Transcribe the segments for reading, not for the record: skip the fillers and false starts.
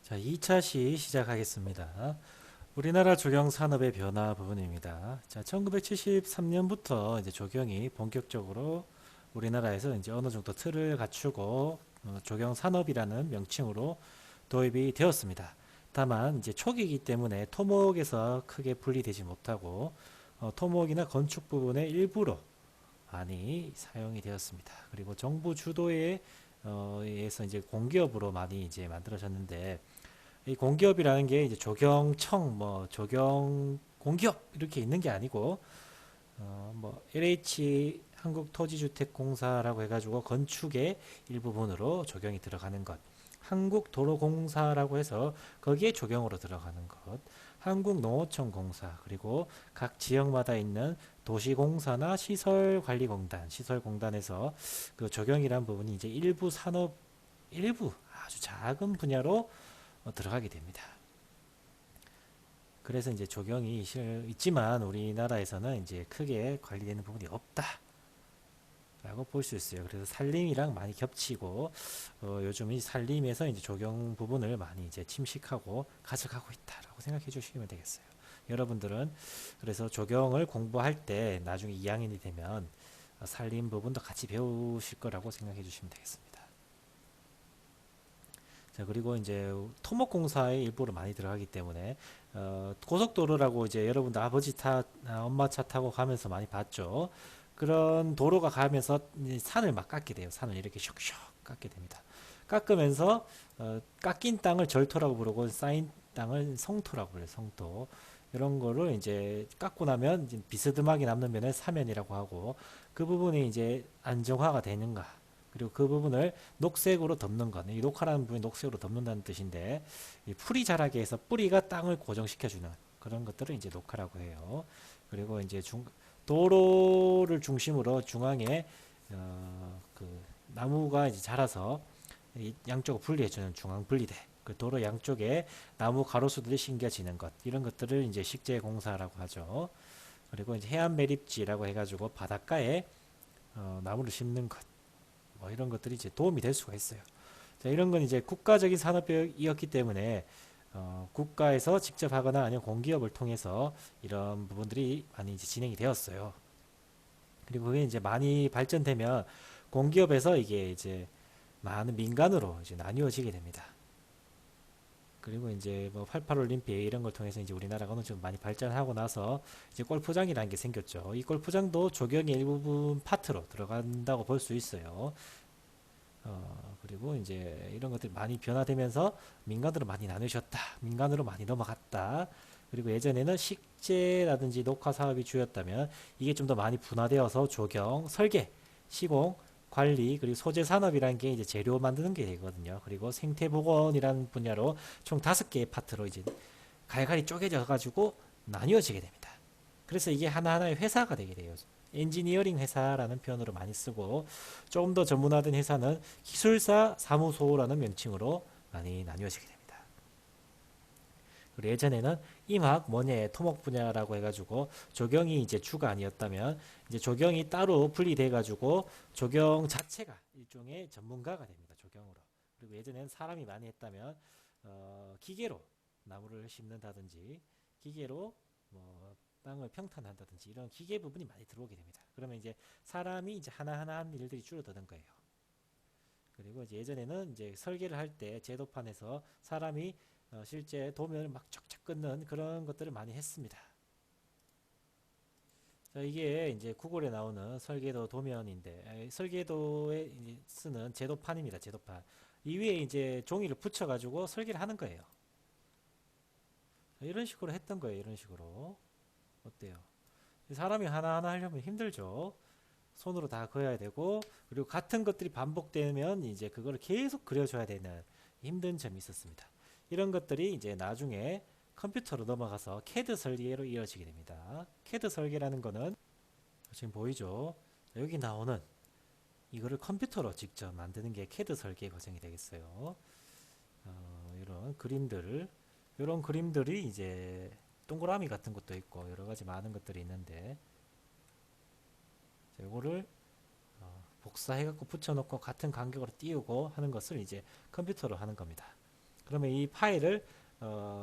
자, 2차 시 시작하겠습니다. 우리나라 조경 산업의 변화 부분입니다. 자, 1973년부터 이제 조경이 본격적으로 우리나라에서 이제 어느 정도 틀을 갖추고 조경 산업이라는 명칭으로 도입이 되었습니다. 다만 이제 초기이기 때문에 토목에서 크게 분리되지 못하고 토목이나 건축 부분의 일부로 많이 사용이 되었습니다. 그리고 정부 주도에 의해서 이제 공기업으로 많이 이제 만들어졌는데 이 공기업이라는 게 이제 조경청, 뭐 조경 공기업 이렇게 있는 게 아니고 뭐 LH 한국토지주택공사라고 해가지고 건축의 일부분으로 조경이 들어가는 것, 한국도로공사라고 해서 거기에 조경으로 들어가는 것, 한국농어촌공사 그리고 각 지역마다 있는 도시공사나 시설관리공단, 시설공단에서 그 조경이란 부분이 이제 일부 산업 일부 아주 작은 분야로 들어가게 됩니다. 그래서 이제 조경이 있지만 우리나라에서는 이제 크게 관리되는 부분이 없다라고 볼 수 있어요. 그래서 산림이랑 많이 겹치고 요즘 이 산림에서 이제 조경 부분을 많이 이제 침식하고 가져가고 있다라고 생각해 주시면 되겠어요. 여러분들은 그래서 조경을 공부할 때 나중에 2학년이 되면 산림 부분도 같이 배우실 거라고 생각해 주시면 되겠습니다. 자, 그리고 이제 토목공사의 일부로 많이 들어가기 때문에 고속도로라고 이제 여러분들 아버지 차, 엄마 차 타고 가면서 많이 봤죠. 그런 도로가 가면서 산을 막 깎게 돼요. 산을 이렇게 슉슉 깎게 됩니다. 깎으면서 깎인 땅을 절토라고 부르고 쌓인 땅을 성토라고 불러요. 성토. 이런 거를 이제 깎고 나면 이제 비스듬하게 남는 면을 사면이라고 하고 그 부분이 이제 안정화가 되는가 그리고 그 부분을 녹색으로 덮는 것. 이 녹화라는 부분이 녹색으로 덮는다는 뜻인데 이 풀이 자라게 해서 뿌리가 땅을 고정시켜주는 그런 것들을 이제 녹화라고 해요. 그리고 이제 도로를 중심으로 중앙에 그 나무가 이제 자라서 이 양쪽을 분리해주는 중앙 분리대. 그 도로 양쪽에 나무 가로수들이 심겨지는 것 이런 것들을 이제 식재공사라고 하죠. 그리고 이제 해안 매립지라고 해가지고 바닷가에 나무를 심는 것. 뭐 이런 것들이 이제 도움이 될 수가 있어요. 자, 이런 건 이제 국가적인 산업이었기 때문에 국가에서 직접 하거나 아니면 공기업을 통해서 이런 부분들이 많이 이제 진행이 되었어요. 그리고 그게 이제 많이 발전되면 공기업에서 이게 이제 많은 민간으로 이제 나뉘어지게 됩니다. 그리고 이제 뭐 88 올림픽 이런 걸 통해서 이제 우리나라가 어느 정도 많이 발전하고 나서 이제 골프장이라는 게 생겼죠. 이 골프장도 조경의 일부분 파트로 들어간다고 볼 수 있어요. 그리고 이제 이런 것들이 많이 변화되면서 민간으로 많이 나누셨다. 민간으로 많이 넘어갔다. 그리고 예전에는 식재라든지 녹화 사업이 주였다면 이게 좀 더 많이 분화되어서 조경, 설계, 시공, 관리, 그리고 소재 산업이라는 게 이제 재료 만드는 게 되거든요. 그리고 생태보건이라는 분야로 총 5개의 파트로 이제 갈갈이 쪼개져 가지고 나뉘어지게 됩니다. 그래서 이게 하나하나의 회사가 되게 돼요. 엔지니어링 회사라는 표현으로 많이 쓰고 조금 더 전문화된 회사는 기술사 사무소라는 명칭으로 많이 나뉘어지게 됩니다. 그리고 예전에는 임학, 원예, 토목 분야라고 해가지고 조경이 이제 주가 아니었다면 이제 조경이 따로 분리돼 가지고 조경 자체가 일종의 전문가가 됩니다. 조경으로. 그리고 예전에는 사람이 많이 했다면 기계로 나무를 심는다든지 기계로 뭐 땅을 평탄한다든지 이런 기계 부분이 많이 들어오게 됩니다. 그러면 이제 사람이 이제 하나하나 하는 일들이 줄어드는 거예요. 그리고 이제 예전에는 이제 설계를 할 때 제도판에서 사람이 실제 도면을 막 쫙쫙 끊는 그런 것들을 많이 했습니다. 자, 이게 이제 구글에 나오는 설계도 도면인데 설계도에 쓰는 제도판입니다. 제도판. 이 위에 이제 종이를 붙여가지고 설계를 하는 거예요. 이런 식으로 했던 거예요. 이런 식으로. 어때요? 사람이 하나하나 하려면 힘들죠. 손으로 다 그어야 되고 그리고 같은 것들이 반복되면 이제 그거를 계속 그려줘야 되는 힘든 점이 있었습니다. 이런 것들이 이제 나중에 컴퓨터로 넘어가서 CAD 설계로 이어지게 됩니다. CAD 설계라는 거는 지금 보이죠? 여기 나오는 이거를 컴퓨터로 직접 만드는 게 CAD 설계 과정이 되겠어요. 이런 그림들, 이런 그림들이 이제 동그라미 같은 것도 있고 여러 가지 많은 것들이 있는데 이거를 복사해갖고 붙여놓고 같은 간격으로 띄우고 하는 것을 이제 컴퓨터로 하는 겁니다. 그러면 이 파일을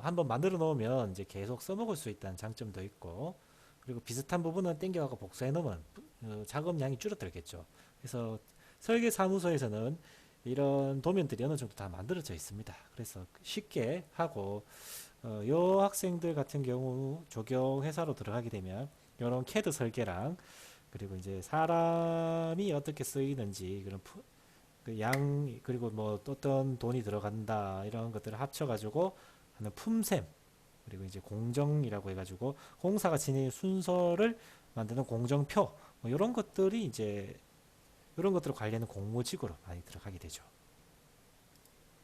한번 만들어 놓으면 이제 계속 써먹을 수 있다는 장점도 있고, 그리고 비슷한 부분은 땡겨가고 복사해 놓으면 작업량이 줄어들겠죠. 그래서 설계사무소에서는 이런 도면들이 어느 정도 다 만들어져 있습니다. 그래서 쉽게 하고, 요 학생들 같은 경우 조경 회사로 들어가게 되면 이런 캐드 설계랑, 그리고 이제 사람이 어떻게 쓰이는지 그런 그 양, 그리고 뭐 어떤 돈이 들어간다 이런 것들을 합쳐가지고 하는 품셈, 그리고 이제 공정이라고 해가지고 공사가 진행 순서를 만드는 공정표, 뭐 이런 것들이 이제 이런 것들을 관리하는 공모직으로 많이 들어가게 되죠.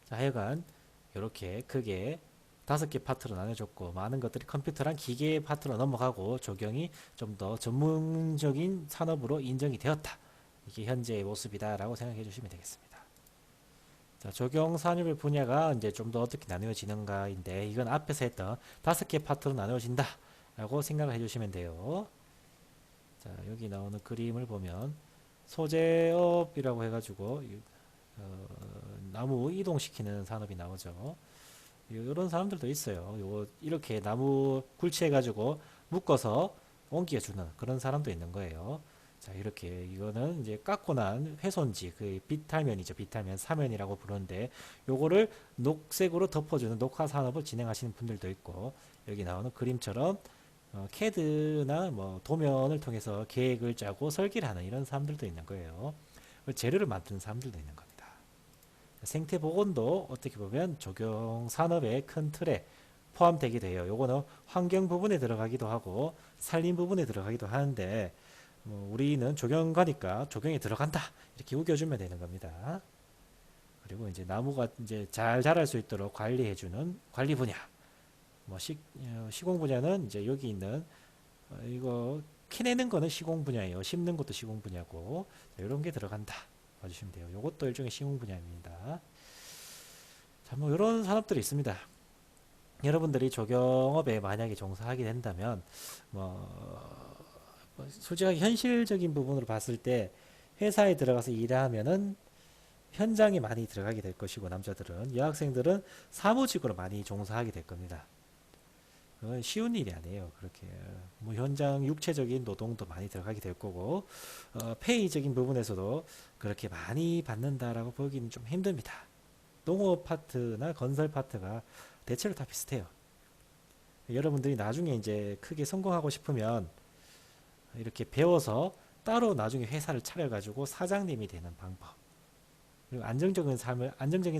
자, 하여간 이렇게 크게 5개 파트로 나눠줬고, 많은 것들이 컴퓨터랑 기계 파트로 넘어가고 조경이 좀 더 전문적인 산업으로 인정이 되었다. 이게 현재의 모습이다라고 생각해 주시면 되겠습니다. 자, 적용 산업의 분야가 이제 좀 더 어떻게 나누어지는가인데, 이건 앞에서 했던 5개 파트로 나누어진다 라고 생각을 해주시면 돼요. 자, 여기 나오는 그림을 보면 소재업이라고 해가지고 나무 이동시키는 산업이 나오죠. 이런 사람들도 있어요. 이렇게 나무 굴치해가지고 묶어서 옮겨주는 그런 사람도 있는 거예요. 자, 이렇게 이거는 이제 깎고 난 훼손지, 그 비탈면이죠. 비탈면, 사면이라고 부르는데, 요거를 녹색으로 덮어주는 녹화 산업을 진행하시는 분들도 있고, 여기 나오는 그림처럼 CAD나 뭐 도면을 통해서 계획을 짜고 설계를 하는 이런 사람들도 있는 거예요. 재료를 만드는 사람들도 있는 겁니다. 생태 보건도 어떻게 보면 적용 산업의 큰 틀에 포함되게 돼요. 요거는 환경 부분에 들어가기도 하고 산림 부분에 들어가기도 하는데, 우리는 조경가니까 조경에 들어간다 이렇게 우겨주면 되는 겁니다. 그리고 이제 나무가 이제 잘 자랄 수 있도록 관리해주는 관리 분야. 뭐 시공 분야는 이제 여기 있는 이거 캐내는 거는 시공 분야예요. 심는 것도 시공 분야고, 이런 게 들어간다 봐주시면 돼요. 이것도 일종의 시공 분야입니다. 자, 뭐 이런 산업들이 있습니다. 여러분들이 조경업에 만약에 종사하게 된다면, 솔직하게 현실적인 부분으로 봤을 때 회사에 들어가서 일하면은 현장에 많이 들어가게 될 것이고, 남자들은, 여학생들은 사무직으로 많이 종사하게 될 겁니다. 그건 쉬운 일이 아니에요. 그렇게 뭐 현장 육체적인 노동도 많이 들어가게 될 거고, 페이적인 부분에서도 그렇게 많이 받는다라고 보기는 좀 힘듭니다. 농업 파트나 건설 파트가 대체로 다 비슷해요. 여러분들이 나중에 이제 크게 성공하고 싶으면 이렇게 배워서 따로 나중에 회사를 차려가지고 사장님이 되는 방법, 그리고 안정적인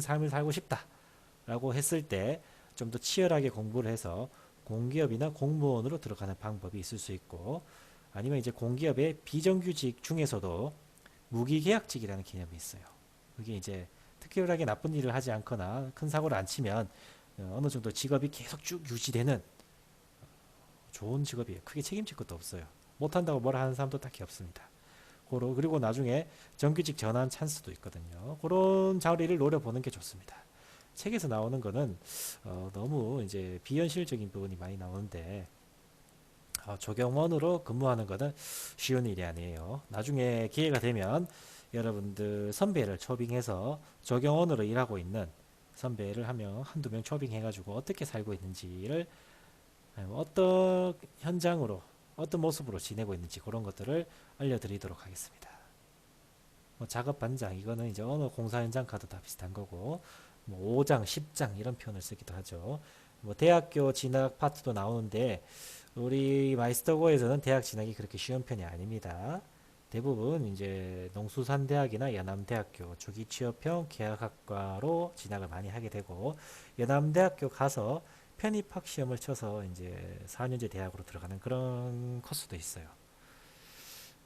삶을 살고 싶다라고 했을 때 좀 더 치열하게 공부를 해서 공기업이나 공무원으로 들어가는 방법이 있을 수 있고, 아니면 이제 공기업의 비정규직 중에서도 무기계약직이라는 개념이 있어요. 그게 이제 특별하게 나쁜 일을 하지 않거나 큰 사고를 안 치면 어느 정도 직업이 계속 쭉 유지되는 좋은 직업이에요. 크게 책임질 것도 없어요. 못한다고 뭐라 하는 사람도 딱히 없습니다. 그리고 나중에 정규직 전환 찬스도 있거든요. 그런 자리를 노려보는 게 좋습니다. 책에서 나오는 거는 너무 이제 비현실적인 부분이 많이 나오는데, 조경원으로 근무하는 거는 쉬운 일이 아니에요. 나중에 기회가 되면 여러분들 선배를 초빙해서 조경원으로 일하고 있는 선배를 한두 명 초빙해가지고 어떻게 살고 있는지를, 어떤 현장으로 어떤 모습으로 지내고 있는지 그런 것들을 알려드리도록 하겠습니다. 뭐 작업 반장, 이거는 이제 어느 공사 현장 가도 다 비슷한 거고, 뭐 5장, 10장 이런 표현을 쓰기도 하죠. 뭐 대학교 진학 파트도 나오는데, 우리 마이스터고에서는 대학 진학이 그렇게 쉬운 편이 아닙니다. 대부분 이제 농수산대학이나 연암대학교 조기취업형 계약학과로 진학을 많이 하게 되고, 연암대학교 가서 편입학 시험을 쳐서 이제 4년제 대학으로 들어가는 그런 코스도 있어요.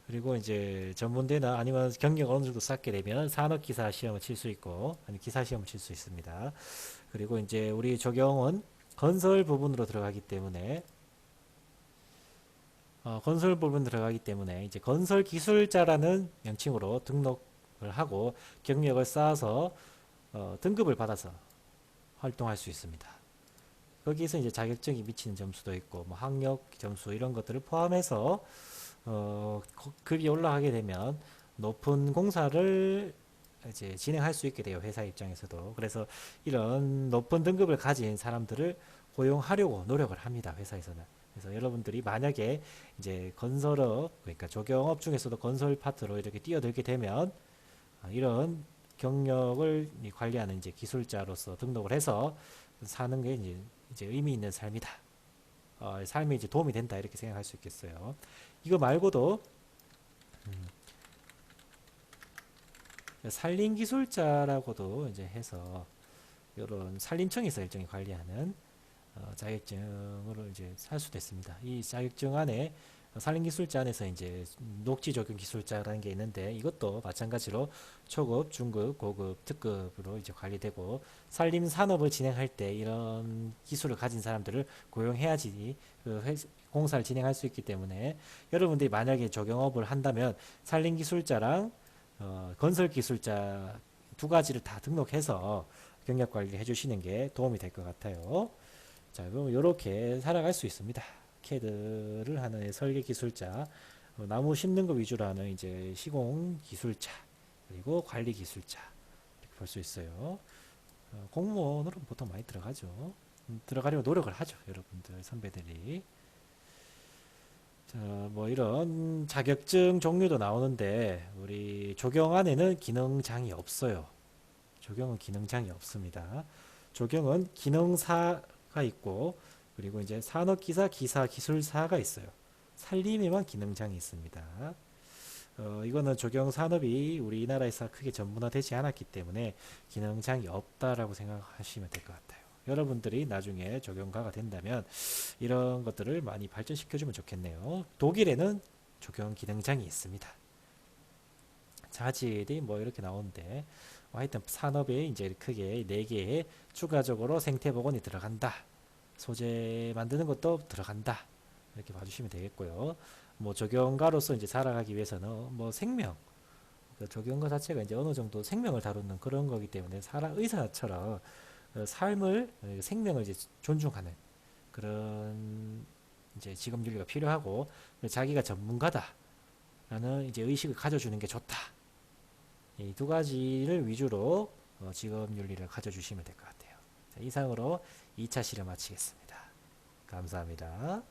그리고 이제 전문대나 아니면 경력 어느 정도 쌓게 되면 산업기사 시험을 칠 수 있고, 아니 기사 시험을 칠 수 있습니다. 그리고 이제 우리 조경은 건설 부분으로 들어가기 때문에, 건설 부분 들어가기 때문에 이제 건설 기술자라는 명칭으로 등록을 하고 경력을 쌓아서 등급을 받아서 활동할 수 있습니다. 거기서 이제 자격증이 미치는 점수도 있고, 뭐 학력 점수 이런 것들을 포함해서 급이 올라가게 되면 높은 공사를 이제 진행할 수 있게 돼요. 회사 입장에서도. 그래서 이런 높은 등급을 가진 사람들을 고용하려고 노력을 합니다. 회사에서는. 그래서 여러분들이 만약에 이제 건설업, 그러니까 조경업 중에서도 건설 파트로 이렇게 뛰어들게 되면 이런 경력을 관리하는 이제 기술자로서 등록을 해서 사는 게 이제 의미 있는 삶이다. 삶에 이제 도움이 된다. 이렇게 생각할 수 있겠어요. 이거 말고도 산림기술자라고도 이제 해서 이런 산림청에서 일종의 관리하는 자격증으로 이제 살 수도 있습니다. 이 자격증 안에 산림기술자 안에서 이제 녹지 적용 기술자라는 게 있는데 이것도 마찬가지로 초급, 중급, 고급, 특급으로 이제 관리되고 산림 산업을 진행할 때 이런 기술을 가진 사람들을 고용해야지 공사를 진행할 수 있기 때문에 여러분들이 만약에 조경업을 한다면 산림기술자랑 건설기술자 두 가지를 다 등록해서 경력 관리를 해주시는 게 도움이 될 것 같아요. 자, 그럼 이렇게 살아갈 수 있습니다. CAD를 하는 설계 기술자, 나무 심는 거 위주로 하는 이제 시공 기술자, 그리고 관리 기술자 이렇게 볼 수 있어요. 공무원으로 보통 많이 들어가죠. 들어가려고 노력을 하죠, 여러분들 선배들이. 자, 뭐 이런 자격증 종류도 나오는데 우리 조경 안에는 기능장이 없어요. 조경은 기능장이 없습니다. 조경은 기능사가 있고 그리고 이제 산업기사, 기사, 기술사가 있어요. 산림에만 기능장이 있습니다. 이거는 조경 산업이 우리나라에서 크게 전문화되지 않았기 때문에 기능장이 없다라고 생각하시면 될 것 같아요. 여러분들이 나중에 조경가가 된다면 이런 것들을 많이 발전시켜주면 좋겠네요. 독일에는 조경 기능장이 있습니다. 자질이 뭐 이렇게 나오는데 하여튼 산업에 이제 크게 4개의 추가적으로 생태보건이 들어간다. 소재 만드는 것도 들어간다. 이렇게 봐주시면 되겠고요. 뭐 조경가로서 이제 살아가기 위해서는 뭐 생명, 그 조경가 자체가 이제 어느 정도 생명을 다루는 그런 거기 때문에 의사처럼 삶을 생명을 이제 존중하는 그런 이제 직업 윤리가 필요하고 자기가 전문가다라는 이제 의식을 가져주는 게 좋다. 이 두 가지를 위주로 직업 윤리를 가져주시면 될 것 같아요. 자, 이상으로 2차 실험 마치겠습니다. 감사합니다.